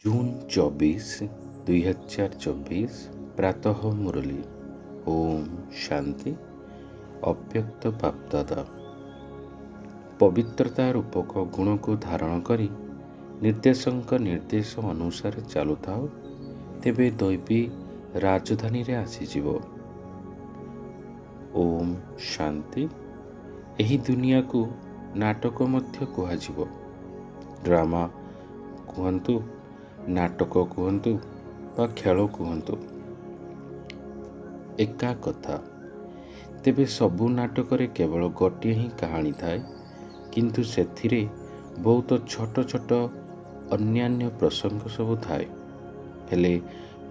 June 24, 2024 ପ୍ରାତଃ ମୁରଲୀ। ଓମ୍ ଶାନ୍ତି। ଅବ୍ୟକ୍ତ ବାପ୍ଦାଦା। ପବିତ୍ରତା ରୂପକ ଗୁଣକୁ ଧାରଣ କରି ନିର୍ଦ୍ଦେଶଙ୍କ ନିର୍ଦ୍ଦେଶ ଅନୁସାରେ ଚାଲୁଥାଉ, ତେବେ ଦୈବୀ ରାଜଧାନୀରେ ଆସିଯିବ। ଓମ୍ ଶାନ୍ତି। ଏହି ଦୁନିଆକୁ ନାଟକ ମଧ୍ୟ କୁହାଯିବ। ଡ୍ରାମା କୁହନ୍ତୁ, ନାଟକ କୁହନ୍ତୁ ବା ଖେଳ କୁହନ୍ତୁ, ଏକା କଥା। ତେବେ ସବୁ ନାଟକରେ କେବଳ ଗୋଟିଏ ହିଁ କାହାଣୀ ଥାଏ, କିନ୍ତୁ ସେଥିରେ ବହୁତ ଛୋଟ ଛୋଟ ଅନ୍ୟାନ୍ୟ ପ୍ରସଙ୍ଗ ସବୁ ଥାଏ, ହେଲେ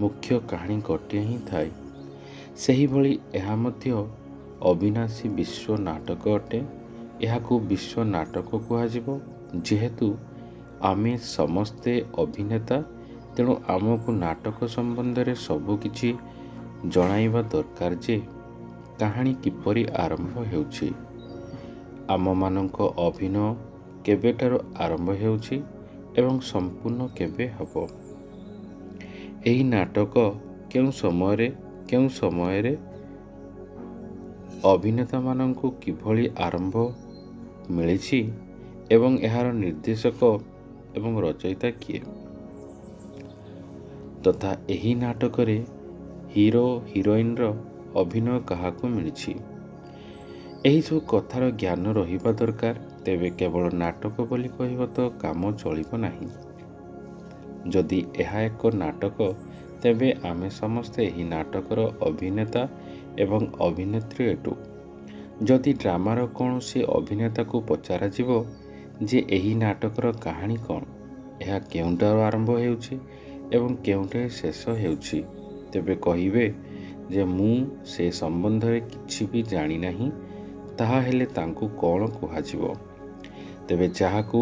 ମୁଖ୍ୟ କାହାଣୀ ଗୋଟିଏ ହିଁ ଥାଏ। ସେହିଭଳି ଏହା ମଧ୍ୟ ଅବିନାଶୀ ବିଶ୍ୱ ନାଟକ ଅଟେ। ଏହାକୁ ବିଶ୍ୱ ନାଟକ କୁହାଯିବ, ଯେହେତୁ ଆମେ ସମସ୍ତେ ଅଭିନେତା, ତେଣୁ ଆମକୁ ନାଟକ ସମ୍ବନ୍ଧରେ ସବୁ କିଛି ଜଣାଇବା ଦରକାର ଯେ କାହାଣୀ କିପରି ଆରମ୍ଭ ହେଉଛି, ଆମମାନଙ୍କ ଅଭିନୟ କେବେଠାରୁ ଆରମ୍ଭ ହେଉଛି ଏବଂ ସମ୍ପୂର୍ଣ୍ଣ କେବେ ହେବ। ଏହି ନାଟକ କେଉଁ ସମୟରେ ଅଭିନେତାମାନଙ୍କୁ କିଭଳି ଆରମ୍ଭ ମିଳିଛି ଏବଂ ଏହାର ନିର୍ଦ୍ଦେଶକ ଏବଂ ରଚୟିତା କିଏ, ତଥା ଏହି ନାଟକରେ ହିରୋ ହିରୋଇନ୍ର ଅଭିନୟ କାହାକୁ ମିଳିଛି, ଏହିସବୁ କଥାର ଜ୍ଞାନ ରହିବା ଦରକାର। ତେବେ କେବଳ ନାଟକ ବୋଲି କହିବ ତ କାମ ଚଳିବ ନାହିଁ। ଯଦି ଏହା ଏକ ନାଟକ, ତେବେ ଆମେ ସମସ୍ତେ ଏହି ନାଟକର ଅଭିନେତା ଏବଂ ଅଭିନେତ୍ରୀ ଅଟୁ। ଯଦି ଡ୍ରାମାର କୌଣସି ଅଭିନେତାକୁ ପଚରାଯିବ ଯେ ଏହି ନାଟକର କାହାଣୀ କ'ଣ, ଏହା କେଉଁଠାରୁ ଆରମ୍ଭ ହେଉଛି ଏବଂ କେଉଁଠାରେ ଶେଷ ହେଉଛି, ତେବେ କହିବେ ଯେ ମୁଁ ସେ ସମ୍ବନ୍ଧରେ କିଛି ବି ଜାଣିନାହିଁ। ତାହା ହେଲେ ତାଙ୍କୁ କ'ଣ କୁହାଯିବ? ତେବେ ଯାହାକୁ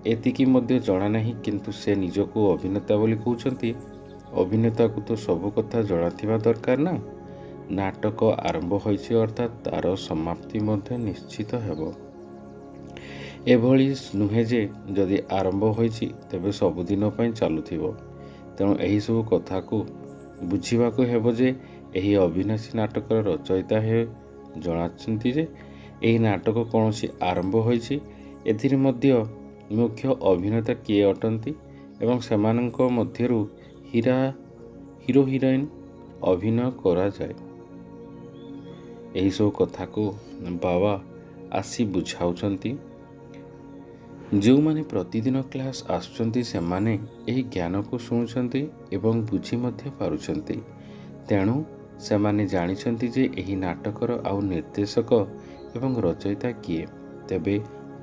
ଏତିକି ମଧ୍ୟ ଜଣାନାହିଁ, କିନ୍ତୁ ସେ ନିଜକୁ ଅଭିନେତା ବୋଲି କହୁଛନ୍ତି, ଅଭିନେତାକୁ ତ ସବୁ କଥା ଜଣାଥିବା ଦରକାର ନା। ନାଟକ ଆରମ୍ଭ ହୋଇଛି ଅର୍ଥାତ୍ ତାର ସମାପ୍ତି ମଧ୍ୟ ନିଶ୍ଚିତ ହେବ। ଏଭଳି ନୁହେଁ ଯେ ଯଦି ଆରମ୍ଭ ହୋଇଛି ତେବେ ସବୁଦିନ ପାଇଁ ଚାଲୁଥିବ। ତେଣୁ ଏହିସବୁ କଥାକୁ ବୁଝିବାକୁ ହେବ ଯେ ଏହି ଅବିନାଶୀ ନାଟକର ରଚୟିତା ଜଣାଛନ୍ତି ଯେ ଏହି ନାଟକ କୌଣସି ଆରମ୍ଭ ହୋଇଛି। ଏଥିରେ ମଧ୍ୟ ମୁଖ୍ୟ ଅଭିନେତା କିଏ ଅଟନ୍ତି ଏବଂ ସେମାନଙ୍କ ମଧ୍ୟରୁ ହିରୋ ହିରୋଇନ୍ ଅଭିନୟ କରାଯାଏ। ଏହିସବୁ କଥାକୁ ବାବା ଆସି ବୁଝାଉଛନ୍ତି। ଯେଉଁମାନେ ପ୍ରତିଦିନ କ୍ଲାସ୍ ଆସୁଛନ୍ତି ସେମାନେ ଏହି ଜ୍ଞାନକୁ ଶୁଣୁଛନ୍ତି ଏବଂ ବୁଝି ମଧ୍ୟ ପାରୁଛନ୍ତି। ତେଣୁ ସେମାନେ ଜାଣିଛନ୍ତି ଯେ ଏହି ନାଟକର ଆଉ ନିର୍ଦ୍ଦେଶକ ଏବଂ ରଚୟିତା କିଏ। ତେବେ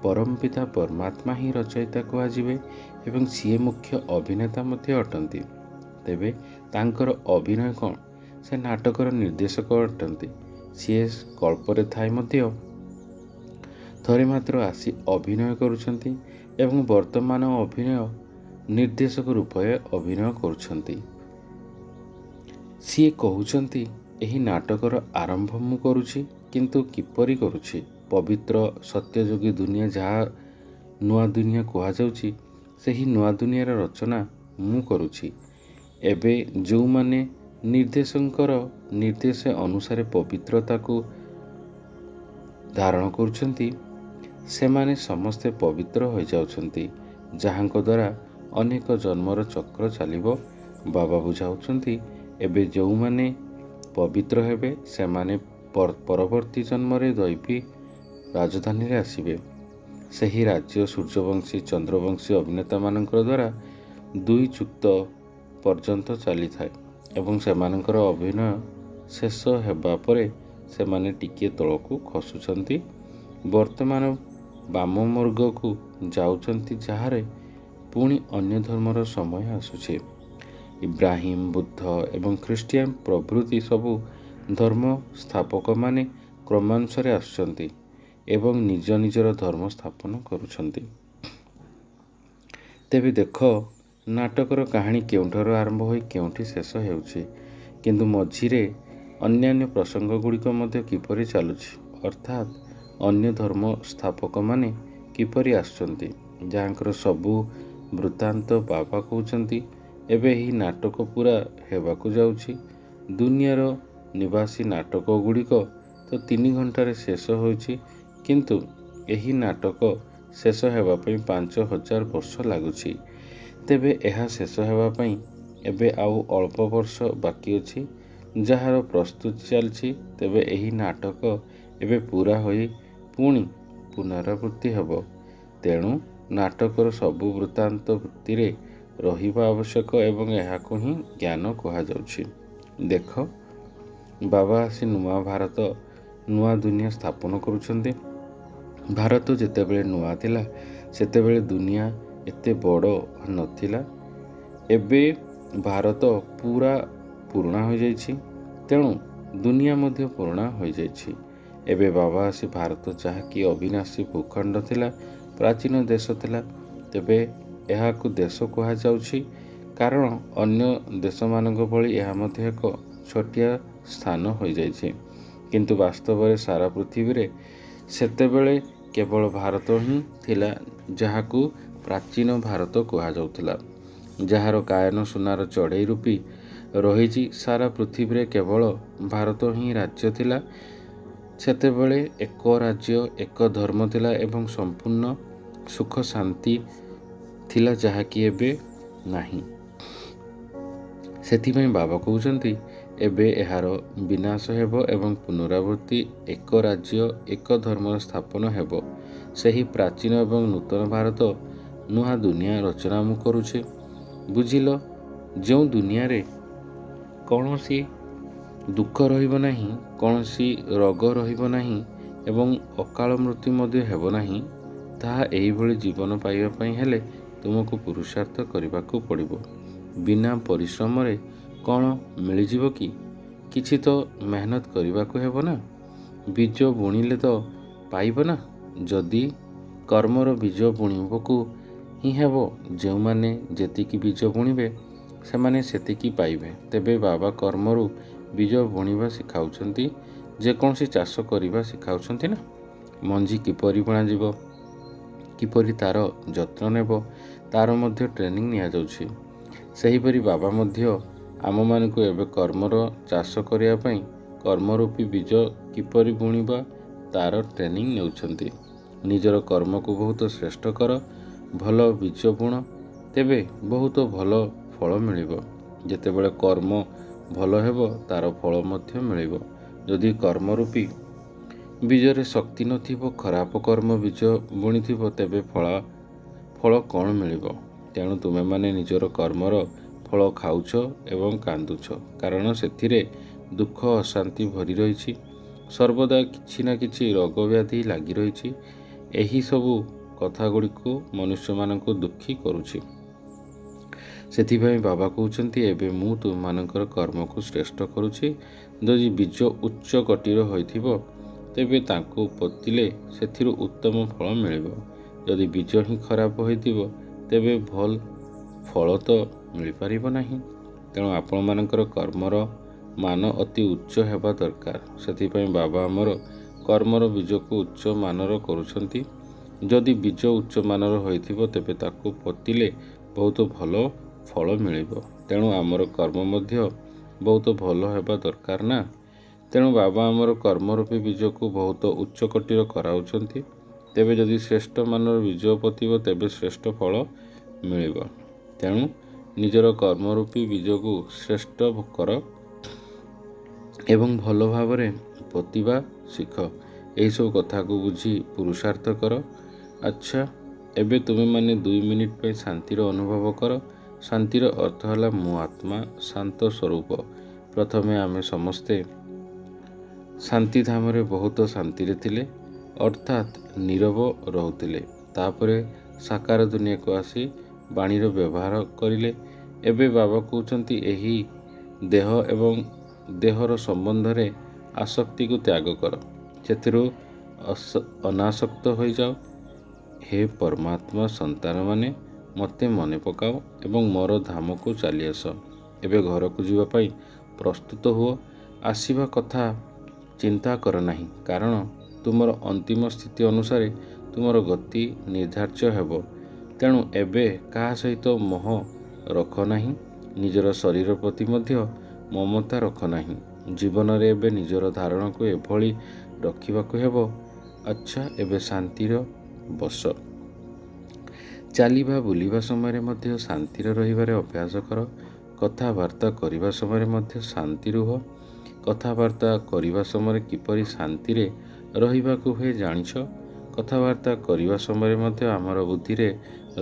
ପରମ ପିତା ପରମାତ୍ମା ହିଁ ରଚୟିତା କୁହାଯିବେ ଏବଂ ସିଏ ମୁଖ୍ୟ ଅଭିନେତା ମଧ୍ୟ ଅଟନ୍ତି। ତେବେ ତାଙ୍କର ଅଭିନୟ କ'ଣ? ସେ ନାଟକର ନିର୍ଦ୍ଦେଶକ ଅଟନ୍ତି। ସିଏ କଳ୍ପରେ ଥାଇ ମଧ୍ୟ ଥରେ ମାତ୍ର ଆସି ଅଭିନୟ କରୁଛନ୍ତି ଏବଂ ବର୍ତ୍ତମାନ ଅଭିନୟ ନିର୍ଦ୍ଦେଶକ ରୂପେ ଅଭିନୟ କରୁଛନ୍ତି। ସିଏ କହୁଛନ୍ତି ଏହି ନାଟକର ଆରମ୍ଭ ମୁଁ କରୁଛି, କିନ୍ତୁ କିପରି କରୁଛି? ପବିତ୍ର ସତ୍ୟଯୋଗୀ ଦୁନିଆ, ଯାହା ନୂଆ ଦୁନିଆ କୁହାଯାଉଛି, ସେହି ନୂଆ ଦୁନିଆର ରଚନା ମୁଁ କରୁଛି। ଏବେ ଯେଉଁମାନେ ନିର୍ଦ୍ଦେଶକଙ୍କର ନିର୍ଦ୍ଦେଶ ଅନୁସାରେ ପବିତ୍ରତାକୁ ଧାରଣ କରୁଛନ୍ତି, ସେମାନେ ସମସ୍ତେ ପବିତ୍ର ହୋଇଯାଉଛନ୍ତି, ଯାହାଙ୍କ ଦ୍ୱାରା ଅନେକ ଜନ୍ମର ଚକ୍ର ଚାଲିବ। ବାବା ବୁଝାଉଛନ୍ତି, ଏବେ ଯେଉଁମାନେ ପବିତ୍ର ହେବେ ସେମାନେ ପରବର୍ତ୍ତୀ ଜନ୍ମରେ ଦୈବୀ ରାଜଧାନୀରେ ଆସିବେ। ସେହି ରାଜ୍ୟ ସୂର୍ଯ୍ୟବଂଶୀ ଚନ୍ଦ୍ରବଂଶୀ ଅଭିନେତାମାନଙ୍କ ଦ୍ୱାରା 2 ଯୁଗ ପର୍ଯ୍ୟନ୍ତ ଚାଲିଥାଏ ଏବଂ ସେମାନଙ୍କର ଅଭିନୟ ଶେଷ ହେବା ପରେ ସେମାନେ ଟିକିଏ ତଳକୁ ଖସୁଛନ୍ତି। ବର୍ତ୍ତମାନ ବାମମାର୍ଗକୁ ଯାଉଛନ୍ତି, ଯାହାରେ ପୁଣି ଅନ୍ୟ ଧର୍ମର ସମୟ ଆସୁଛି। ଇବ୍ରାହିମ୍, ବୁଦ୍ଧ ଏବଂ ଖ୍ରୀଷ୍ଟିଆନ ପ୍ରଭୃତି ସବୁ ଧର୍ମ ସ୍ଥାପକମାନେ କ୍ରମାନୁସାରେ ଆସୁଛନ୍ତି ଏବଂ ନିଜ ନିଜର ଧର୍ମ ସ୍ଥାପନ କରୁଛନ୍ତି। ତେବେ ଦେଖ, ନାଟକର କାହାଣୀ କେଉଁଠାରୁ ଆରମ୍ଭ ହୋଇ କେଉଁଠି ଶେଷ ହେଉଛି, କିନ୍ତୁ ମଝିରେ ଅନ୍ୟାନ୍ୟ ପ୍ରସଙ୍ଗଗୁଡ଼ିକ ମଧ୍ୟ କିପରି ଚାଲୁଛି, ଅର୍ଥାତ୍ ଅନ୍ୟ ଧର୍ମ ସ୍ଥାପକମାନେ କିପରି ଆସୁଛନ୍ତି, ଯାହାଙ୍କର ସବୁ ବୃତ୍ତାନ୍ତ ବାବା କହୁଛନ୍ତି, ଏବେ ଏହି ନାଟକ ପୁରା ହେବାକୁ ଯାଉଛି। ଦୁନିଆର ନିବାସୀ ନାଟକ ଗୁଡ଼ିକ ତ 3 ଘଣ୍ଟାରେ ଶେଷ ହେଉଛି, କିନ୍ତୁ ଏହି ନାଟକ ଶେଷ ହେବା ପାଇଁ 5,000 ବର୍ଷ ଲାଗୁଛି। ତେବେ ଏହା ଶେଷ ହେବା ପାଇଁ ଏବେ ଆଉ ଅଳ୍ପ ବର୍ଷ ବାକି ଅଛି, ଯାହାର ପ୍ରସ୍ତୁତି ଚାଲିଛି। ତେବେ ଏହି ନାଟକ ଏବେ ପୁରା ହୋଇ ପୁଣି ପୁନରାବୃତ୍ତି ହେବ। ତେଣୁ ନାଟକର ସବୁ ବୃତ୍ତାନ୍ତ ବୃତ୍ତିରେ ରହିବା ଆବଶ୍ୟକ ଏବଂ ଏହାକୁ ହିଁ ଜ୍ଞାନ କୁହାଯାଉଛି। ଦେଖ, ବାବା ଆସି ନୂଆ ଭାରତ, ନୂଆ ଦୁନିଆ ସ୍ଥାପନ କରୁଛନ୍ତି। ଭାରତ ଯେତେବେଳେ ନୂଆ ଥିଲା, ସେତେବେଳେ ଦୁନିଆ ଏତେ ବଡ଼ ନଥିଲା। ଏବେ ଭାରତ ପୁରା ପୁରୁଣା ହୋଇଯାଇଛି, ତେଣୁ ଦୁନିଆ ମଧ୍ୟ ପୁରୁଣା ହୋଇଯାଇଛି। ଏବେ ବାବା ଆସି ଭାରତ, ଯାହାକି ଅବିନାଶୀ ଭୂଖଣ୍ଡ ଥିଲା, ପ୍ରାଚୀନ ଦେଶ ଥିଲା, ତେବେ ଏହାକୁ ଦେଶ କୁହାଯାଉଛି, କାରଣ ଅନ୍ୟ ଦେଶମାନଙ୍କ ଭଳି ଏହା ମଧ୍ୟ ଏକ ଛୋଟିଆ ସ୍ଥାନ ହୋଇଯାଇଛି। କିନ୍ତୁ ବାସ୍ତବରେ ସାରା ପୃଥିବୀରେ ସେତେବେଳେ କେବଳ ଭାରତ ହିଁ ଥିଲା, ଯାହାକୁ ପ୍ରାଚୀନ ଭାରତ କୁହାଯାଉଥିଲା, ଯାହାର କାୟନ ସୁନାର ଚଢ଼େଇ ରୂପୀ ରହିଛି। ସାରା ପୃଥିବୀରେ କେବଳ ଭାରତ ହିଁ ରାଜ୍ୟ ଥିଲା। ସେତେବେଳେ ଏକ ରାଜ୍ୟ, ଏକ ଧର୍ମ ଥିଲା ଏବଂ ସମ୍ପୂର୍ଣ୍ଣ ସୁଖ ଶାନ୍ତି ଥିଲା, ଯାହାକି ଏବେ ନାହିଁ। ସେଥିପାଇଁ ବାବା କହୁଛନ୍ତି, ଏବେ ଏହାର ବିନାଶ ହେବ ଏବଂ ପୁନରାବୃତ୍ତି, ଏକ ରାଜ୍ୟ, ଏକ ଧର୍ମର ସ୍ଥାପନ ହେବ। ସେହି ପ୍ରାଚୀନ ଏବଂ ନୂତନ ଭାରତ, ନୂଆ ଦୁନିଆ ରଚନା ମୁଁ କରୁଛି। ବୁଝିଲ, ଯେଉଁ ଦୁନିଆରେ କୌଣସି ଦୁଃଖ ରହିବ ନାହିଁ, କୌଣସି ରୋଗ ରହିବ ନାହିଁ ଏବଂ ଅକାଳ ମୃତ୍ୟୁ ମଧ୍ୟ ହେବ ନାହିଁ, ତାହା ଏହିଭଳି ଜୀବନ ପାଇବା ପାଇଁ ହେଲେ ତୁମକୁ ପୁରୁଷାର୍ଥ କରିବାକୁ ପଡ଼ିବ। ବିନା ପରିଶ୍ରମରେ କ'ଣ ମିଳିଯିବ କି? କିଛି ତ ମେହନତ କରିବାକୁ ହେବ ନା। ବୀଜ ବୁଣିଲେ ତ ପାଇବ ନା। ଯଦି କର୍ମର ବୀଜ ବୁଣିବାକୁ ହିଁ ହେବ, ଯେଉଁମାନେ ଯେତିକି ବୀଜ ବୁଣିବେ ସେମାନେ ସେତିକି ପାଇବେ। ତେବେ ବାବା କର୍ମରୁ ବୀଜ ବୁଣିବା ଶିଖାଉଛନ୍ତି, ଯେକୌଣସି ଚାଷ କରିବା ଶିଖାଉଛନ୍ତି ନା। ମଞ୍ଜି କିପରି ବୁଣାଯିବ, କିପରି ତା'ର ଯତ୍ନ ନେବ, ତା'ର ମଧ୍ୟ ଟ୍ରେନିଂ ନିଆଯାଉଛି। ସେହିପରି ବାବା ମଧ୍ୟ ଆମମାନଙ୍କୁ ଏବେ କର୍ମର ଚାଷ କରିବା ପାଇଁ କର୍ମରୂପୀ ବୀଜ କିପରି ବୁଣିବା ତା'ର ଟ୍ରେନିଂ ନେଉଛନ୍ତି। ନିଜର କର୍ମକୁ ବହୁତ ଶ୍ରେଷ୍ଠ କର, ଭଲ ବୀଜ ବୁଣ, ତେବେ ବହୁତ ଭଲ ଫଳ ମିଳିବ। ଯେତେବେଳେ କର୍ମ ଭଲ ହେବ, ତା'ର ଫଳ ମଧ୍ୟ ମିଳିବ। ଯଦି କର୍ମରୂପୀ ବୀଜରେ ଶକ୍ତି ନଥିବ, ଖରାପ କର୍ମ ବୀଜ ବୁଣିଥିବ, ତେବେ ଫଳ କ'ଣ ମିଳିବ? ତେଣୁ ତୁମେମାନେ ନିଜର କର୍ମର ଫଳ ଖାଉଛ ଏବଂ କାନ୍ଦୁଛ, କାରଣ ସେଥିରେ ଦୁଃଖ ଅଶାନ୍ତି ଭରି ରହିଛି। ସର୍ବଦା କିଛି ନା କିଛି ରୋଗ ବ୍ୟାଧି ଲାଗି ରହିଛି। ଏହି ସବୁ କଥାଗୁଡ଼ିକୁ ମନୁଷ୍ୟମାନଙ୍କୁ ଦୁଃଖୀ କରୁଛି। ସେଥିପାଇଁ ବାବା କହୁଛନ୍ତି, ଏବେ ମୁଁ ତୁମମାନଙ୍କର କର୍ମକୁ ଶ୍ରେଷ୍ଠ କରୁଛି। ଯଦି ବୀଜ ଉଚ୍ଚ କୋଟିର ହୋଇଥିବ, ତେବେ ତାଙ୍କୁ ପୋତିଲେ ସେଥିରୁ ଉତ୍ତମ ଫଳ ମିଳିବ। ଯଦି ବୀଜ ହିଁ ଖରାପ ହୋଇଥିବ, ତେବେ ଭଲ ଫଳ ତ ମିଳିପାରିବ ନାହିଁ। ତେଣୁ ଆପଣମାନଙ୍କର କର୍ମର ମାନ ଅତି ଉଚ୍ଚ ହେବା ଦରକାର। ସେଥିପାଇଁ ବାବା ଆମର କର୍ମର ବୀଜକୁ ଉଚ୍ଚ ମାନର କରୁଛନ୍ତି। ଯଦି ବୀଜ ଉଚ୍ଚ ମାନର ହୋଇଥିବ, ତେବେ ତାକୁ ପୋତିଲେ ବହୁତ ଭଲ ଫଳ ମିଳିବ। ତେଣୁ ଆମର କର୍ମ ମଧ୍ୟ ବହୁତ ଭଲ ହେବା ଦରକାର ନା। ତେଣୁ ବାବା ଆମର କର୍ମରୂପୀ ବୀଜକୁ ବହୁତ ଉଚ୍ଚ କୋଟିର କରାଉଛନ୍ତି। ତେବେ ଯଦି ଶ୍ରେଷ୍ଠ ମାନର ବୀଜ ପୋତିବ, ତେବେ ଶ୍ରେଷ୍ଠ ଫଳ ମିଳିବ। ତେଣୁ ନିଜର କର୍ମରୂପୀ ବୀଜକୁ ଶ୍ରେଷ୍ଠ କର ଏବଂ ଭଲ ଭାବରେ ପୋତିବା ଶିଖ। ଏହିସବୁ କଥାକୁ ବୁଝି ପୁରୁଷାର୍ଥ କର। ଆଚ୍ଛା, ଏବେ ତୁମେମାନେ 2 ମିନିଟ୍ ପାଇଁ ଶାନ୍ତିର ଅନୁଭବ କର। ଶାନ୍ତିର ଅର୍ଥ ହେଲା ମୁଁ ଆତ୍ମା, ଶାନ୍ତ ସ୍ୱରୂପ। ପ୍ରଥମେ ଆମେ ସମସ୍ତେ ଶାନ୍ତିଧାମରେ ବହୁତ ଶାନ୍ତିରେ ଥିଲେ, ଅର୍ଥାତ୍ ନୀରବ ରହୁଥିଲେ। ତାପରେ ସାକାର ଦୁନିଆକୁ ଆସି ବାଣୀର ବ୍ୟବହାର କରିଲେ। ଏବେ ବାବା କହୁଛନ୍ତି, ଏହି ଦେହ ଏବଂ ଦେହର ସମ୍ବନ୍ଧରେ ଆସକ୍ତିକୁ ତ୍ୟାଗ କର, ସେଥିରୁ ଅନାସକ୍ତ ହୋଇଯାଅ। ହେ ପରମାତ୍ମା ସନ୍ତାନମାନେ, ମୋତେ ମନେ ପକାଅ ଏବଂ ମୋର ଧାମକୁ ଚାଲିଆସ। ଏବେ ଘରକୁ ଯିବା ପାଇଁ ପ୍ରସ୍ତୁତ ହୁଅ। ଆସିବା କଥା ଚିନ୍ତା କର ନାହିଁ, କାରଣ ତୁମର ଅନ୍ତିମ ସ୍ଥିତି ଅନୁସାରେ ତୁମର ଗତି ନିର୍ଦ୍ଧାର୍ଯ୍ୟ ହେବ। ତେଣୁ ଏବେ କାହା ସହିତ ମୋହ ରଖ ନାହିଁ। ନିଜର ଶରୀର ପ୍ରତି ମଧ୍ୟ ମମତା ରଖ ନାହିଁ। ଜୀବନରେ ଏବେ ନିଜର ଧାରଣାକୁ ଏଭଳି ରଖିବାକୁ ହେବ। ଆଚ୍ଛା, ଏବେ ଶାନ୍ତିର ବସ। ଚାଲିବା ବୁଲିବା ସମୟରେ ମଧ୍ୟ ଶାନ୍ତିରେ ରହିବାରେ ଅଭ୍ୟାସ କର। କଥାବାର୍ତ୍ତା କରିବା ସମୟରେ ମଧ୍ୟ ଶାନ୍ତି ରୁହ। କଥାବାର୍ତ୍ତା କରିବା ସମୟରେ କିପରି ଶାନ୍ତିରେ ରହିବାକୁ ହୁଏ ଜାଣିଛ? କଥାବାର୍ତ୍ତା କରିବା ସମୟରେ ମଧ୍ୟ ଆମର ବୁଦ୍ଧିରେ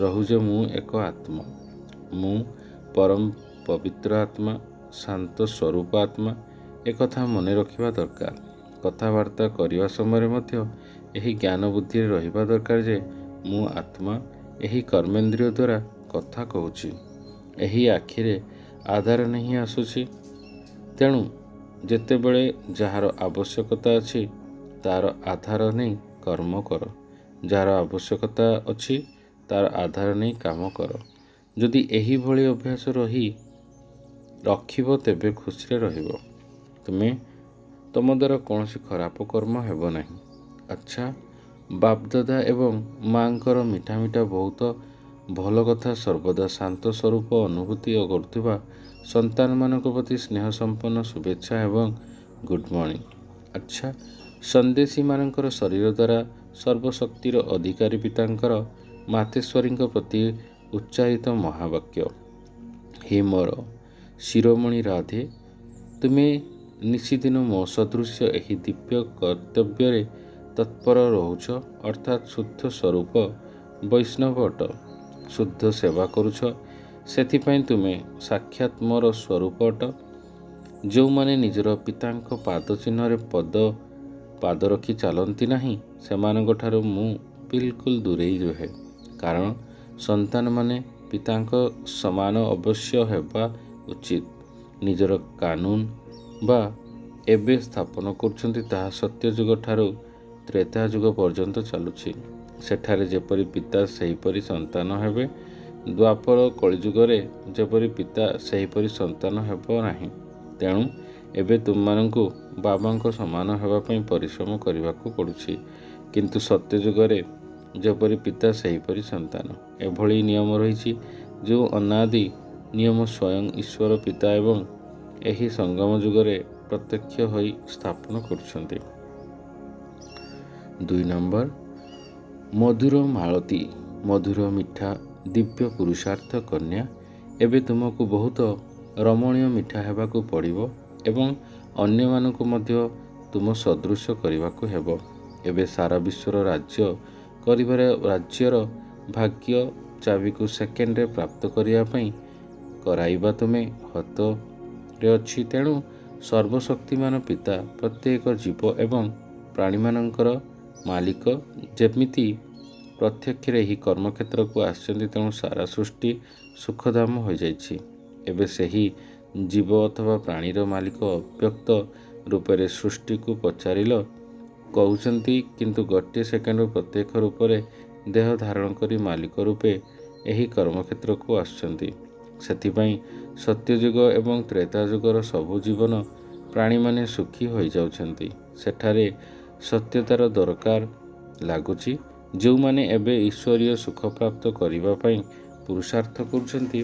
ରହୁ ଯେ ମୁଁ ଏକ ଆତ୍ମା, ମୁଁ ପରମ ପବିତ୍ର ଆତ୍ମା, ଶାନ୍ତ ସ୍ୱରୂପ ଆତ୍ମା। ଏକଥା ମନେ ରଖିବା ଦରକାର। କଥାବାର୍ତ୍ତା କରିବା ସମୟରେ ମଧ୍ୟ ଏହି ଜ୍ଞାନ ବୁଦ୍ଧିରେ ରହିବା ଦରକାର ଯେ ମୁଁ ଆତ୍ମା, ଏହି କର୍ମେନ୍ଦ୍ରିୟ ଦ୍ୱାରା କଥା କହୁଛି, ଏହି ଆଖିରେ ଆଧାର ନେଇ ଆସୁଛି। ତେଣୁ ଯେତେବେଳେ ଯାହାର ଆବଶ୍ୟକତା ଅଛି ତାର ଆଧାର ନେଇ କର୍ମ କର। ଯାହାର ଆବଶ୍ୟକତା ଅଛି ତାର ଆଧାର ନେଇ କାମ କର। ଯଦି ଏହିଭଳି ଅଭ୍ୟାସ ରଖିବ ତେବେ ଖୁସିରେ ରହିବ। ତମ ଦ୍ୱାରା କୌଣସି ଖରାପ କର୍ମ ହେବ ନାହିଁ। ଆଚ୍ଛା, ବାପଦାଦା ଏବଂ ମାଙ୍କର ମିଠା ମିଠା ବହୁତ ଭଲ କଥା ସର୍ବଦା ଶାନ୍ତ ସ୍ୱରୂପ ଅନୁଭୂତି କରୁଥିବା ସନ୍ତାନମାନଙ୍କ ପ୍ରତି ସ୍ନେହ ସମ୍ପନ୍ନ ଶୁଭେଚ୍ଛା ଏବଂ ଗୁଡ୍ ମର୍ଣ୍ଣିଂ। ଆଚ୍ଛା, ସନ୍ଦେଶୀମାନଙ୍କର ଶରୀର ଦ୍ୱାରା ସର୍ବଶକ୍ତିର ଅଧିକାରୀ ପିତାଙ୍କର ମାତେଶ୍ୱରୀଙ୍କ ପ୍ରତି ଉଚ୍ଚାରିତ ମହାବାକ୍ୟ। ହେ ମୋର ଶିରୋମଣି ରାଧେ, ତୁମେ ନିଶିଦିନ ମୋ ସଦୃଶ୍ୟ ଏହି ଦିବ୍ୟ କର୍ତ୍ତବ୍ୟରେ ତତ୍ପର ରହୁଛ, ଅର୍ଥାତ୍ ଶୁଦ୍ଧ ସ୍ୱରୂପ ବୈଷ୍ଣବ ଅଟ। ଶୁଦ୍ଧ ସେବା କରୁଛ, ସେଥିପାଇଁ ତୁମେ ସାକ୍ଷାତ୍ ମୋର ସ୍ୱରୂପ ଅଟ। ଯେଉଁମାନେ ନିଜର ପିତାଙ୍କ ପାଦ ଚିହ୍ନରେ ପାଦ ରଖି ଚାଲନ୍ତି ନାହିଁ, ସେମାନଙ୍କଠାରୁ ମୁଁ ବିଲକୁଲ ଦୂରେଇ ରୁହେ। କାରଣ ସନ୍ତାନମାନେ ପିତାଙ୍କ ସମାନ ଅବଶ୍ୟ ହେବା ଉଚିତ। ନିଜର କାନୁନ ବା ଏବେ ସ୍ଥାପନ କରୁଛନ୍ତି ତାହା ସତ୍ୟଯୁଗ ଠାରୁ ତ୍ରେତା ଯୁଗ ପର୍ଯ୍ୟନ୍ତ ଚାଲୁଛି। ସେଠାରେ ଯେପରି ପିତା ସେହିପରି ସନ୍ତାନ ହେବେ, ଦ୍ୱାପର କଳିଯୁଗରେ ଯେପରି ପିତା ସେହିପରି ସନ୍ତାନ ହେବ ନାହିଁ। ତେଣୁ ଏବେ ତୁମମାନଙ୍କୁ ବାବାଙ୍କ ସମାନ ହେବା ପାଇଁ ପରିଶ୍ରମ କରିବାକୁ ପଡ଼ୁଛି। କିନ୍ତୁ ସତ୍ୟଯୁଗରେ ଯେପରି ପିତା ସେହିପରି ସନ୍ତାନ, ଏଭଳି ନିୟମ ରହିଛି। ଯେଉଁ ଅନାଦି ନିୟମ ସ୍ୱୟଂ ଈଶ୍ୱର ପିତା ଏବଂ ଏହି ସଙ୍ଗମ ଯୁଗରେ ପ୍ରତ୍ୟକ୍ଷ ହୋଇ ସ୍ଥାପନ କରୁଛନ୍ତି। 2 ନମ୍ବର, ମଧୁର ମାଳତୀ, ମଧୁର ମିଠା ଦିବ୍ୟ ପୁରୁଷାର୍ଥ କନ୍ୟା, ଏବେ ତୁମକୁ ବହୁତ ରମଣୀୟ ମିଠା ହେବାକୁ ପଡ଼ିବ ଏବଂ ଅନ୍ୟମାନଙ୍କୁ ମଧ୍ୟ ତୁମ ସଦୃଶ କରିବାକୁ ହେବ। ଏବେ ସାରା ବିଶ୍ୱର ରାଜ୍ୟର ଭାଗ୍ୟ ଚାବିକୁ ସେକେଣ୍ଡରେ ପ୍ରାପ୍ତ କରିବା ପାଇଁ କରାଇବା ତୁମେ ହାତରେ ଅଛି। ତେଣୁ ସର୍ବଶକ୍ତିମାନ ପିତା ପ୍ରତ୍ୟେକ ଜୀବ ଏବଂ ପ୍ରାଣୀମାନଙ୍କର ମାଲିକ ଯେମିତି ପ୍ରତ୍ୟକ୍ଷରେ ଏହି କର୍ମକ୍ଷେତ୍ରକୁ ଆସିଛନ୍ତି, ତେଣୁ ସାରା ସୃଷ୍ଟି ସୁଖଧାମ ହୋଇଯାଇଛି। ଏବେ ସେହି ଜୀବ ଅଥବା ପ୍ରାଣୀର ମାଲିକ ଅବ୍ୟକ୍ତ ରୂପରେ ସୃଷ୍ଟିକୁ ପଚାରିଲ କହୁଛନ୍ତି, କିନ୍ତୁ ଗୋଟିଏ ସେକେଣ୍ଡରୁ ପ୍ରତ୍ୟକ୍ଷ ରୂପରେ ଦେହ ଧାରଣ କରି ମାଲିକ ରୂପେ ଏହି କର୍ମକ୍ଷେତ୍ରକୁ ଆସୁଛନ୍ତି। ସେଥିପାଇଁ ସତ୍ୟଯୁଗ ଏବଂ ତ୍ରେତା ଯୁଗର ସବୁ ଜୀବନ ପ୍ରାଣୀମାନେ ସୁଖୀ ହୋଇଯାଉଛନ୍ତି। ସେଠାରେ ସତ୍ୟତାର ଦରକାର ଲାଗୁଛି। ଯେଉଁମାନେ ଏବେ ଈଶ୍ୱରୀୟ ସୁଖ ପ୍ରାପ୍ତ କରିବା ପାଇଁ ପୁରୁଷାର୍ଥ କରୁଛନ୍ତି,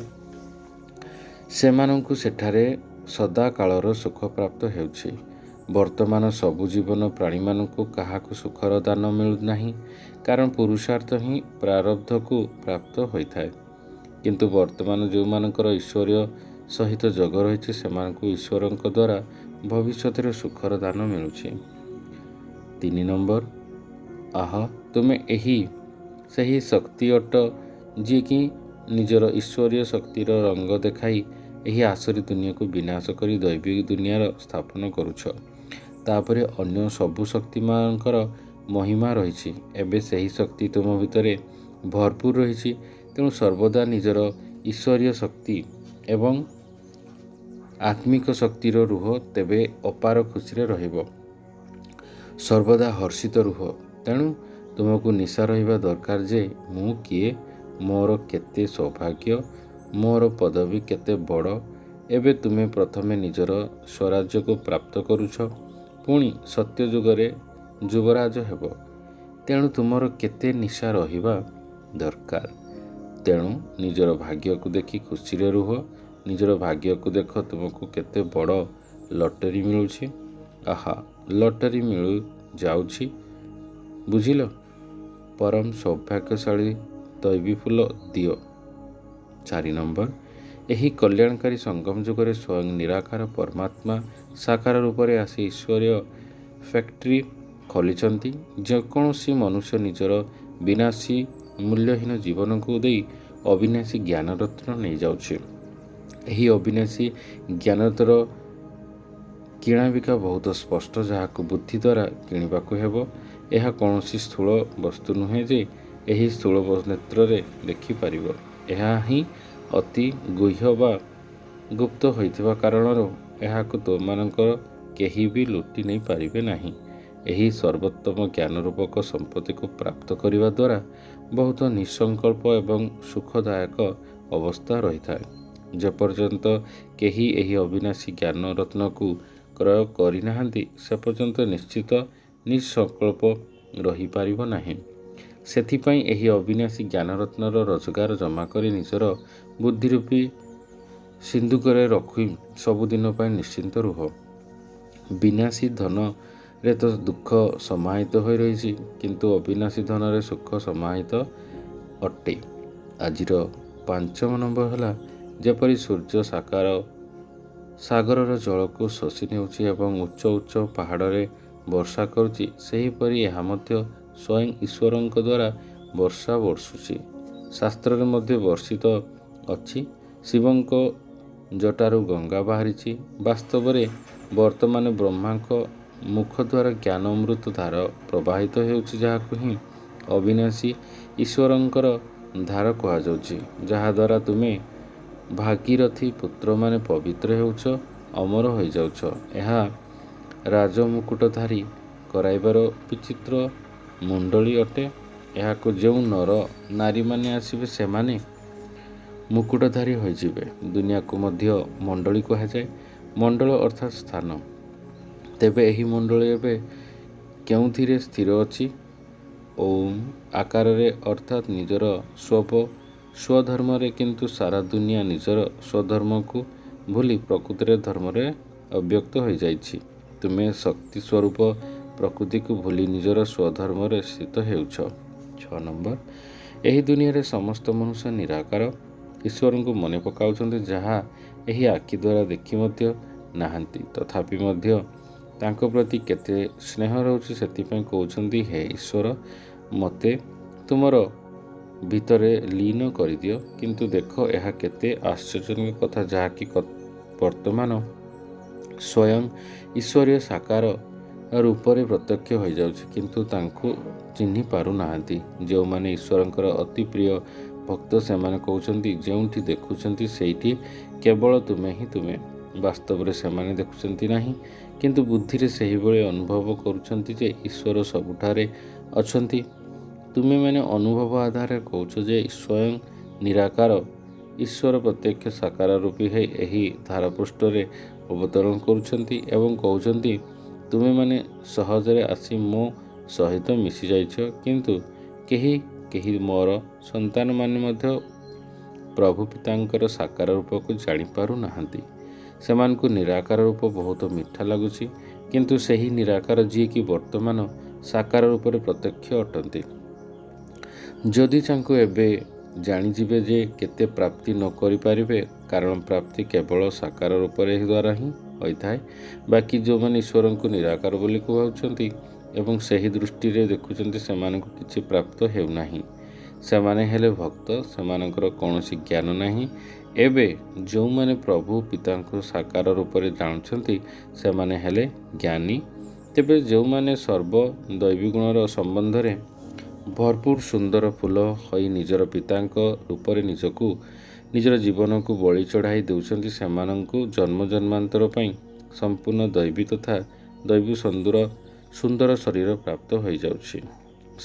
ସେମାନଙ୍କୁ ସେଠାରେ ସଦାକାଳର ସୁଖ ପ୍ରାପ୍ତ ହେଉଛି। ବର୍ତ୍ତମାନ ସବୁ ଜୀବନ ପ୍ରାଣୀମାନଙ୍କୁ କାହାକୁ ସୁଖର ଦାନ ମିଳୁନାହିଁ, କାରଣ ପୁରୁଷାର୍ଥ ହିଁ ପ୍ରାରବ୍ଧକୁ ପ୍ରାପ୍ତ ହୋଇଥାଏ। କିନ୍ତୁ ବର୍ତ୍ତମାନ ଯେଉଁମାନଙ୍କର ଈଶ୍ୱରୀୟ ସହିତ ଯୋଗ ରହିଛି, ସେମାନଙ୍କୁ ଈଶ୍ୱରଙ୍କ ଦ୍ୱାରା ଭବିଷ୍ୟତରେ ସୁଖର ଦାନ ମିଳୁଛି। 3 ନମ୍ବର, ତୁମେ ସେହି ଶକ୍ତି ଅଟ ଯିଏକି ନିଜର ଈଶ୍ୱରୀୟ ଶକ୍ତିର ରଙ୍ଗ ଦେଖାଇ ଏହି ଆସୁରୀ ଦୁନିଆକୁ ବିନାଶ କରି ଦୈବିକ ଦୁନିଆର ସ୍ଥାପନ କରୁଛ। ତାପରେ ଅନ୍ୟ ସବୁ ଶକ୍ତିମାନଙ୍କର ମହିମା ରହିଛି। ଏବେ ସେହି ଶକ୍ତି ତୁମ ଭିତରେ ଭରପୁର ରହିଛି। ତେଣୁ ସର୍ବଦା ନିଜର ଈଶ୍ୱରୀୟ ଶକ୍ତି ଏବଂ ଆତ୍ମିକ ଶକ୍ତିର ରୁହ, ତେବେ ଅପାର ଖୁସିରେ ରହିବ। ସର୍ବଦା ହର୍ଷିତ ରୁହ। ତେଣୁ ତୁମକୁ ନିଶା ରହିବା ଦରକାର ଯେ ମୁଁ କିଏ, ମୋର କେତେ ସୌଭାଗ୍ୟ, ମୋର ପଦବୀ କେତେ ବଡ଼। ଏବେ ତୁମେ ପ୍ରଥମେ ନିଜର ସ୍ୱରାଜ୍ୟକୁ ପ୍ରାପ୍ତ କରୁଛ, ପୁଣି ସତ୍ୟଯୁଗରେ ଯୁବରାଜ ହେବ। ତେଣୁ ତୁମର କେତେ ନିଶା ରହିବା ଦରକାର। ତେଣୁ ନିଜର ଭାଗ୍ୟକୁ ଦେଖି ଖୁସିରେ ରୁହ। ନିଜର ଭାଗ୍ୟକୁ ଦେଖ, ତୁମକୁ କେତେ ବଡ଼ ଲଟେରୀ ମିଳୁଛି। ଆହା, ଲଟେରୀ ମିଳୁ ଯାଉଛି, ବୁଝିଲ। ପରମ ସୌଭାଗ୍ୟଶାଳୀ ଦୈବୀ ଫୁଲ ଦିଅ। 4 ନମ୍ବର, ଏହି କଲ୍ୟାଣକାରୀ ସଙ୍ଗମ ଯୁଗରେ ସ୍ୱୟଂ ନିରାକାର ପରମାତ୍ମା ସାକାର ରୂପରେ ଆସି ଈଶ୍ୱରୀୟ ଫ୍ୟାକ୍ଟ୍ରି ଖୋଲିଛନ୍ତି। ଯେକୌଣସି ମନୁଷ୍ୟ ନିଜର ବିନାଶୀ ମୂଲ୍ୟହୀନ ଜୀବନକୁ ଦେଇ ଅବିନାଶୀ ଜ୍ଞାନରତ୍ନ ନେଇଯାଉଛି। ଏହି ଅବିନାଶୀ ଜ୍ଞାନରତ୍ନର କିଣାବିକା ବହୁତ ସ୍ପଷ୍ଟ, ଯାହାକୁ ବୁଦ୍ଧି ଦ୍ୱାରା କିଣିବାକୁ ହେବ। ଏହା କୌଣସି ସ୍ଥୂଳ ବସ୍ତୁ ନୁହେଁ ଯେ ଏହି ସ୍ଥୂଳ ନେତ୍ରରେ ଦେଖିପାରିବ। ଏହା ହିଁ ଅତି ଗୁହ୍ୟ ବା ଗୁପ୍ତ ହୋଇଥିବା କାରଣରୁ ଏହାକୁ ତୁମମାନଙ୍କର କେହି ବି ଲୁଟି ନେଇ ପାରିବେ ନାହିଁ। ଏହି ସର୍ବୋତ୍ତମ ଜ୍ଞାନ ରୂପକ ସମ୍ପତ୍ତିକୁ ପ୍ରାପ୍ତ କରିବା ଦ୍ୱାରା ବହୁତ ନିଃସଙ୍କଳ୍ପ ଏବଂ ସୁଖଦାୟକ ଅବସ୍ଥା ରହିଥାଏ। ଯେପର୍ଯ୍ୟନ୍ତ କେହି ଏହି ଅବିନାଶୀ ଜ୍ଞାନ ରତ୍ନକୁ କ୍ରୟ କରିନାହାନ୍ତି, ସେ ପର୍ଯ୍ୟନ୍ତ ନିଶ୍ଚିତ ନିଃସଙ୍କଳ୍ପ ରହିପାରିବ ନାହିଁ। ସେଥିପାଇଁ ଏହି ଅବିନାଶୀ ଜ୍ଞାନରତ୍ନର ରୋଜଗାର ଜମା କରି ନିଜର ବୁଦ୍ଧିରୂପୀ ସିନ୍ଧୁକରେ ରଖି ସବୁଦିନ ପାଇଁ ନିଶ୍ଚିନ୍ତ ରୁହ। ବିନାଶୀ ଧନରେ ତ ଦୁଃଖ ସମାହିତ ହୋଇ ରହିଛି, କିନ୍ତୁ ଅବିନାଶୀ ଧନରେ ସୁଖ ସମାହିତ ଅଟେ। ଆଜିର 5 ନମ୍ବର ହେଲା, ଯେପରି ସୂର୍ଯ୍ୟ ସାଗରର ଜଳକୁ ଶୋଷି ନେଉଛି ଏବଂ ଉଚ୍ଚ ଉଚ୍ଚ ପାହାଡ଼ରେ ବର୍ଷା କରୁଛି, ସେହିପରି ଏହା ମଧ୍ୟ ସ୍ୱୟଂ ଈଶ୍ୱରଙ୍କ ଦ୍ୱାରା ବର୍ଷା ବର୍ଷୁଛି। ଶାସ୍ତ୍ରରେ ମଧ୍ୟ ବର୍ଷିତ ଅଛି, ଶିବଙ୍କ ଜଟାରୁ ଗଙ୍ଗା ବାହାରିଛି। ବାସ୍ତବରେ ବର୍ତ୍ତମାନ ବ୍ରହ୍ମାଙ୍କ ମୁଖ ଦ୍ୱାରା ଜ୍ଞାନ ଅମୃତ ଧାର ପ୍ରବାହିତ ହେଉଛି, ଯାହାକୁ ହିଁ ଅବିନାଶୀ ଈଶ୍ୱରଙ୍କର ଧାର କୁହାଯାଉଛି, ଯାହାଦ୍ୱାରା ତୁମେ ଭାଗୀରଥୀ ପୁତ୍ରମାନେ ପବିତ୍ର ହେଉଛ, ଅମର ହୋଇଯାଉଛ। ଏହା ରାଜମୁକୁଟଧାରୀ କରାଇବାର ବିଚିତ୍ର ମଣ୍ଡଳୀ ଅଟେ। ଏହାକୁ ଯେଉଁ ନର ନାରୀମାନେ ଆସିବେ, ସେମାନେ ମୁକୁଟଧାରୀ ହୋଇଯିବେ। ଦୁନିଆକୁ ମଧ୍ୟ ମଣ୍ଡଳୀ କୁହାଯାଏ। ମଣ୍ଡଳ ଅର୍ଥାତ୍ ସ୍ଥାନ। ତେବେ ଏହି ମଣ୍ଡଳୀ ଏବେ କେଉଁଥିରେ ସ୍ଥିର ଅଛି? ଓମ୍ ଆକାରରେ, ଅର୍ଥାତ୍ ନିଜର ସ୍ୱଧର୍ମରେ। କିନ୍ତୁ ସାରା ଦୁନିଆ ନିଜର ସ୍ୱଧର୍ମକୁ ଭୁଲି ପ୍ରକୃତିର ଧର୍ମରେ ଅବ୍ୟକ୍ତ ହୋଇଯାଇଛି। ତୁମେ ଶକ୍ତି ସ୍ୱରୂପ ପ୍ରକୃତିକୁ ଭୁଲି ନିଜର ସ୍ୱଧର୍ମରେ ସ୍ଥିତ ହେଉଛ। 6 ନମ୍ବର, ଏହି ଦୁନିଆରେ ସମସ୍ତ ମନୁଷ୍ୟ ନିରାକାର ଈଶ୍ୱରଙ୍କୁ ମନେ ପକାଉଛନ୍ତି, ଯାହା ଏହି ଆଖି ଦ୍ୱାରା ଦେଖି ମଧ୍ୟ ନାହାନ୍ତି। ତଥାପି ମଧ୍ୟ ତାଙ୍କ ପ୍ରତି କେତେ ସ୍ନେହ ରହୁଛି। ସେଥିପାଇଁ କହୁଛନ୍ତି, ହେ ଈଶ୍ୱର, ମୋତେ ତୁମର ଭିତରେ ଲୀନ କରିଦିଅ। କିନ୍ତୁ ଦେଖ, ଏହା କେତେ ଆଶ୍ଚର୍ଯ୍ୟଜନକ କଥା, ଯାହାକି ବର୍ତ୍ତମାନ ସ୍ୱୟଂ ଈଶ୍ୱରୀୟ ସାକାର ରୂପରେ ପ୍ରତ୍ୟକ୍ଷ ହୋଇଯାଉଛି, କିନ୍ତୁ ତାଙ୍କୁ ଚିହ୍ନି ପାରୁନାହାନ୍ତି। ଯେଉଁମାନେ ଈଶ୍ୱରଙ୍କର ଅତି ପ୍ରିୟ ଭକ୍ତ, ସେମାନେ କହୁଛନ୍ତି, ଯେଉଁଠି ଦେଖୁଛନ୍ତି ସେଇଠି କେବଳ ତୁମେ ହିଁ ତୁମେ। ବାସ୍ତବରେ ସେମାନେ ଦେଖୁଛନ୍ତି ନାହିଁ, କିନ୍ତୁ ବୁଦ୍ଧିରେ ସେହିଭଳି ଅନୁଭବ କରୁଛନ୍ତି ଯେ ଈଶ୍ୱର ସବୁଠାରେ ଅଛନ୍ତି। ତୁମେମାନେ ଅନୁଭବ ଆଧାରରେ କହୁଛ ଯେ ସ୍ୱୟଂ ନିରାକାର ଈଶ୍ୱର ପ୍ରତ୍ୟକ୍ଷ ସାକାର ରୂପୀ ହୋଇ ଏହି ଧାରାପୃଷ୍ଠରେ ଅବତରଣ କରୁଛନ୍ତି ଏବଂ କହୁଛନ୍ତି, ତୁମେମାନେ ସହଜରେ ଆସି ମୋ ସହିତ ମିଶିଯାଇଛ। କିନ୍ତୁ କେହି ମୋର ସନ୍ତାନମାନେ ମଧ୍ୟ ପ୍ରଭୁ ପିତାଙ୍କର ସାକାର ରୂପକୁ ଜାଣିପାରୁନାହାନ୍ତି। ସେମାନଙ୍କୁ ନିରାକାର ରୂପ ବହୁତ ମିଠା ଲାଗୁଛି, କିନ୍ତୁ ସେହି ନିରାକାର ଯିଏକି ବର୍ତ୍ତମାନ ସାକାର ରୂପରେ ପ୍ରତ୍ୟକ୍ଷ ଅଟନ୍ତି। ଯଦି ତାଙ୍କୁ ଏବେ ଜାଣିଯିବେ ଯେ କେତେ ପ୍ରାପ୍ତି ନ କରିପାରିବେ, କାରଣ ପ୍ରାପ୍ତି କେବଳ ସାକାର ରୂପରେ ଦ୍ୱାରା ହିଁ ହୋଇଥାଏ। ବାକି ଯେଉଁମାନେ ଈଶ୍ୱରଙ୍କୁ ନିରାକାର ବୋଲି କହୁଛନ୍ତି ଏବଂ ସେହି ଦୃଷ୍ଟିରେ ଦେଖୁଛନ୍ତି, ସେମାନଙ୍କୁ କିଛି ପ୍ରାପ୍ତ ହେଉନାହିଁ। ସେମାନେ ହେଲେ ଭକ୍ତ, ସେମାନଙ୍କର କୌଣସି ଜ୍ଞାନ ନାହିଁ। ଏବେ ଯେଉଁମାନେ ପ୍ରଭୁ ପିତାଙ୍କୁ ସାକାର ରୂପରେ ଜାଣୁଛନ୍ତି, ସେମାନେ ହେଲେ ଜ୍ଞାନୀ। ତେବେ ଯେଉଁମାନେ ସର୍ବ ଦୈବୀଗୁଣର ସମ୍ବନ୍ଧରେ ଭରପୁର ସୁନ୍ଦର ଫୁଲ ହୋଇ ନିଜର ପିତାଙ୍କ ରୂପରେ ନିଜର ଜୀବନକୁ ବଳି ଚଢ଼ାଇ ଦେଉଛନ୍ତି, ସେମାନଙ୍କୁ ଜନ୍ମ ଜନ୍ମାନ୍ତର ପାଇଁ ସମ୍ପୂର୍ଣ୍ଣ ଦୈବୀ ତଥା ଦୈବୀ ସୁନ୍ଦର ଶରୀର ପ୍ରାପ୍ତ ହୋଇଯାଉଛି।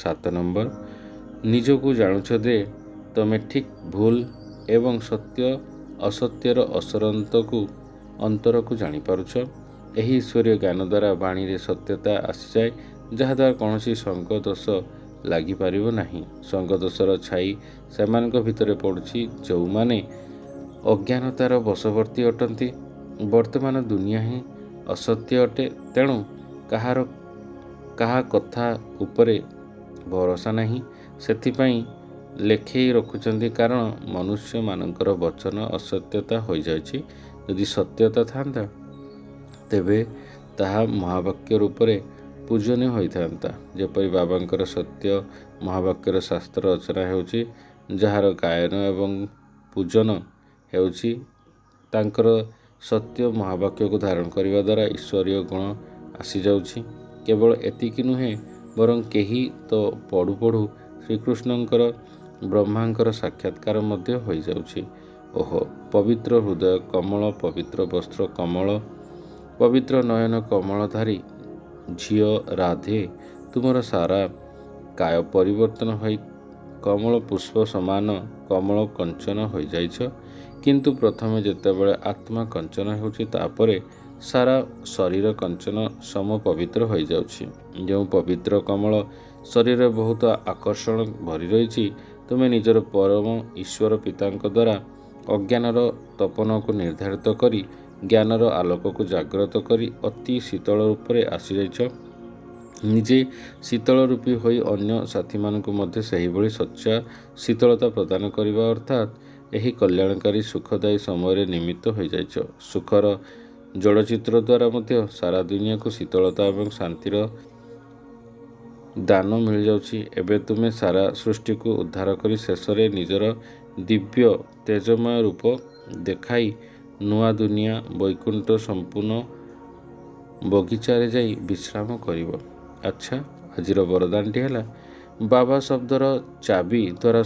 7 ନମ୍ବର, ନିଜକୁ ଜାଣୁଛ ଯେ ତମେ ଠିକ୍ ଭୁଲ ଏବଂ ସତ୍ୟ ଅସତ୍ୟର ଅନ୍ତରକୁ ଜାଣିପାରୁଛ। ଏହି ଈଶ୍ୱରୀୟ ଜ୍ଞାନ ଦ୍ୱାରା ବାଣୀରେ ସତ୍ୟତା ଆସିଯାଏ, ଯାହାଦ୍ୱାରା କୌଣସି ସଙ୍ଗ ଦୋଷ ଲାଗିପାରିବ ନାହିଁ। ସଙ୍ଗଦୋଷର ଛାଇ ସେମାନଙ୍କ ଭିତରେ ପଡ଼ୁଛି, ଯେଉଁମାନେ ଅଜ୍ଞାନତାର ବଶବର୍ତ୍ତୀ ଅଟନ୍ତି। ବର୍ତ୍ତମାନ ଦୁନିଆ ହିଁ ଅସତ୍ୟ ଅଟେ, ତେଣୁ କାହା କଥା ଉପରେ ଭରସା ନାହିଁ। ସେଥିପାଇଁ ଲେଖେଇ ରଖୁଛନ୍ତି, କାରଣ ମନୁଷ୍ୟମାନଙ୍କର ବଚନ ଅସତ୍ୟତା ହୋଇଯାଇଛି। ଯଦି ସତ୍ୟତା ଥାନ୍ତା ତେବେ ତାହା ମହାବାକ୍ୟ ରୂପରେ ପୂଜନୀୟ ହୋଇଥାନ୍ତା। ଯେପରି ବାବାଙ୍କର ସତ୍ୟ ମହାବାକ୍ୟର ଶାସ୍ତ୍ର ରଚନା ହେଉଛି, ଯାହାର ଗାୟନ ଏବଂ ପୂଜନ ହେଉଛି ତାଙ୍କର ସତ୍ୟ ମହାବାକ୍ୟକୁ ଧାରଣ କରିବା ଦ୍ୱାରା ଈଶ୍ୱରୀୟ ଗୁଣ ଆସିଯାଉଛି। କେବଳ ଏତିକି ନୁହେଁ, ବରଂ କେହି ତ ପଢ଼ୁ ପଢ଼ୁ ଶ୍ରୀକୃଷ୍ଣଙ୍କର ବ୍ରହ୍ମାଙ୍କର ସାକ୍ଷାତକାର ମଧ୍ୟ ହୋଇଯାଉଛି। ଓହୋ, ପବିତ୍ର ହୃଦୟ କମଳ, ପବିତ୍ର ବସ୍ତ୍ର କମଳ, ପବିତ୍ର ନୟନ କମଳଧାରୀ ଝିଅ ରାଧେ, ତୁମର ସାରା କାୟ ପରିବର୍ତ୍ତନ ହୋଇ କମଳ ପୁଷ୍ପ ସମାନ କମଳ କଞ୍ଚନ ହୋଇଯାଇଛ। କିନ୍ତୁ ପ୍ରଥମେ ଯେତେବେଳେ ଆତ୍ମା କଞ୍ଚନ ହେଉଛି, ତାପରେ ସାରା ଶରୀର କଞ୍ଚନ ସମ ପବିତ୍ର ହୋଇଯାଉଛି। ଯେଉଁ ପବିତ୍ର କମଳ ଶରୀରରେ ବହୁତ ଆକର୍ଷଣ ଭରି ରହିଛି, ତୁମେ ନିଜର ପରମ ଈଶ୍ୱର ପିତାଙ୍କ ଦ୍ୱାରା ଅଜ୍ଞାନର ତପନକୁ ନିର୍ଦ୍ଧାରିତ କରି ଜ୍ଞାନର ଆଲୋକକୁ ଜାଗ୍ରତ କରି ଅତି ଶୀତଳ ରୂପରେ ଆସିଯାଇଛ। ନିଜେ ଶୀତଳ ରୂପୀ ହୋଇ ଅନ୍ୟ ସାଥୀମାନଙ୍କୁ ମଧ୍ୟ ସେହିଭଳି ସଚ୍ଚା ଶୀତଳତା ପ୍ରଦାନ କରିବା, ଅର୍ଥାତ୍ ଏହି କଲ୍ୟାଣକାରୀ ସୁଖଦାୟୀ ସମୟରେ ନିମିତ୍ତ ହୋଇଯାଇଛ। ସୁଖର ଜଳଚିତ୍ର ଦ୍ୱାରା ମଧ୍ୟ ସାରା ଦୁନିଆକୁ ଶୀତଳତା ଏବଂ ଶାନ୍ତିର ଦାନ ମିଳିଯାଉଛି। ଏବେ ତୁମେ ସାରା ସୃଷ୍ଟିକୁ ଉଦ୍ଧାର କରି ଶେଷରେ ନିଜର ଦିବ୍ୟ ତେଜମୟ ରୂପ ଦେଖାଇ ନୂଆ ଦୁନିଆ ବୈକୁଣ୍ଠ ସମ୍ପୂର୍ଣ୍ଣ ବଗିଚାରେ ଯାଇ ବିଶ୍ରାମ କରିବ। ଆଚ୍ଛା, ଆଜିର ବରଦାନଟି ହେଲା, ବାବା ଶବ୍ଦର ଚାବି ଦ୍ୱାରା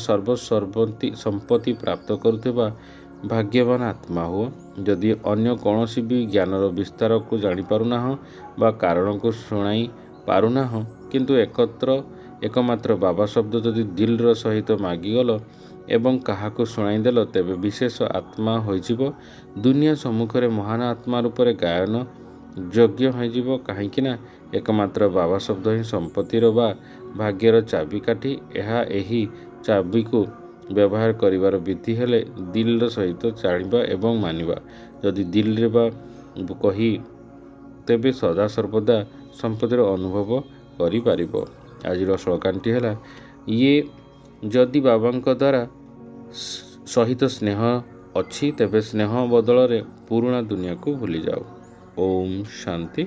ସମ୍ପତ୍ତି ପ୍ରାପ୍ତ କରୁଥିବା ଭାଗ୍ୟବାନ ଆତ୍ମା ହୁଅ। ଯଦି ଅନ୍ୟ କୌଣସି ବି ଜ୍ଞାନର ବିସ୍ତାରକୁ ଜାଣିପାରୁନାହଁ ବା କାରଣକୁ ଶୁଣାଇ ପାରୁନାହଁ, କିନ୍ତୁ ଏକମାତ୍ର ବାବା ଶବ୍ଦ ଯଦି ଦିଲ୍ର ସହିତ ମାଗିଗଲ ଏବଂ କାହାକୁ ଶୁଣାଇଦେଲ, ତେବେ ବିଶେଷ ଆତ୍ମା ହୋଇଯିବ। ଦୁନିଆ ସମ୍ମୁଖରେ ମହାନ ଆତ୍ମା ରୂପରେ ଗାୟନ ଯୋଗ୍ୟ ହୋଇଯିବ। କାହିଁକି ନା ଏକମାତ୍ର ବାବା ଶବ୍ଦ ହିଁ ସମ୍ପତ୍ତିର ବା ଭାଗ୍ୟର ଚାବିକାଠି। ଏହି ଚାବିକୁ ବ୍ୟବହାର କରିବାର ବିଧି ହେଲେ ଦିଲ୍ର ସହିତ ଜାଣିବା ଏବଂ ମାନିବା। ଯଦି ଦିଲ୍ରେ ବା କହି, ତେବେ ସଦାସର୍ବଦା ସମ୍ପତ୍ତିର ଅନୁଭବ କରିପାରିବ। ଆଜିର ଶ୍ଲୋଗାନଟି ହେଲା, ଯଦି ବାବାଙ୍କ ଦ୍ୱାରା ସହିତ ସ୍ନେହ ଅଛି, ତେବେ ସ୍ନେହ ବଦଳରେ ପୁରୁଣା ଦୁନିଆକୁ ଭୁଲିଯାଅ। ଓମ୍ ଶାନ୍ତି।